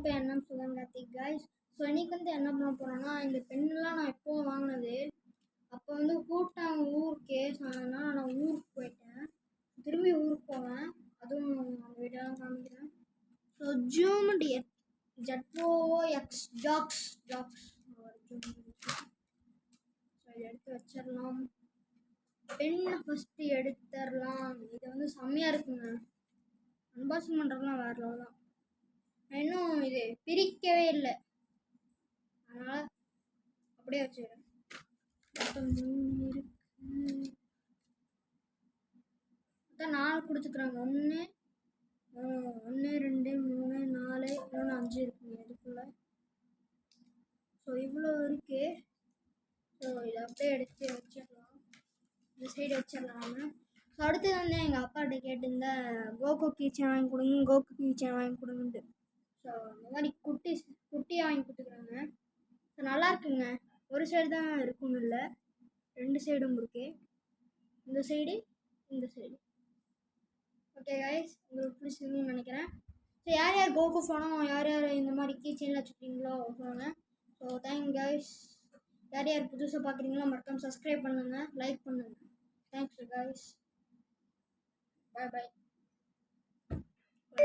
இப்போ என்ன சொல்லுங்க கைஸ். ஸோ இன்னைக்கு வந்து என்ன பண்ண போகிறோன்னா, இந்த பெண்ணெலாம் நான் எப்போவும் வாங்கினது அப்போ வந்து கூப்பிட்டாங்க ஊருக்கே. ஸோ அதனால் நான் ஊருக்கு போயிட்டேன். திரும்பி ஊருக்கு போவேன், அதுவும் அந்த வீடியோலாம் காமிக்கிறேன். ஸோ ஜூம்டு ஜெட்ரோ எக்ஸ் ஜாக்ஸ் ஜாக்ஸ் ஸோ இதை எடுத்து வச்சிடலாம். பெண்ணை ஃபஸ்ட்டு எடுத்துடலாம். இது வந்து செம்மையாக இருக்குங்க, அன்பாக்சிங் பண்ணுறதுலாம் வேறு லெவல் தான். இன்னும் இது பிரிக்கவே இல்லை, அதனால் அப்படியே வச்சுக்கிறேன். மொத்தம் 3 இருக்கு, மொத்தம் 4 கொடுத்துக்குறாங்க. 1 2 3 4 இன்னொன்று 5 இருக்குங்க இதுக்குள்ள. ஸோ இவ்வளோ இருக்கு. ஸோ இதை அப்படியே எடுத்து வச்சிடலாம், இந்த சைடு வச்சிடலாம். ஸோ அடுத்து வந்து எங்கள் அப்பாட்ட கேட்டிருந்த கோகோ கீச்சன் வாங்கி கொடுங்க, கோகோ கீச்சன் வாங்கி கொடுங்கன்ட்டு. ஸோ இந்த மாதிரி குட்டியாக வாங்கி கொடுத்துக்குறாங்க. ஸோ நல்லா இருக்குங்க. ஒரு சைடு தான் இருக்குன்னு இல்லை, 2 சைடும் இருக்கு, இந்த சைடு இந்த சைடு. ஓகே கைஸ், உங்களுக்கு பிடிச்சிருக்குன்னு நினைக்கிறேன். ஸோ யார் யார் கோகோ ஃபோனோ, யார் யார் இந்த மாதிரி கீச்சனில் வச்சுருக்கீங்களோ ஃபோனை. So thank guys. யார் யார் புதுசாக பார்க்குறீங்களோ மறக்காம சப்ஸ்கிரைப் பண்ணுங்கள், லைக் பண்ணுங்கள். தேங்க்ஸ் கைஸ், பாய் பாய்.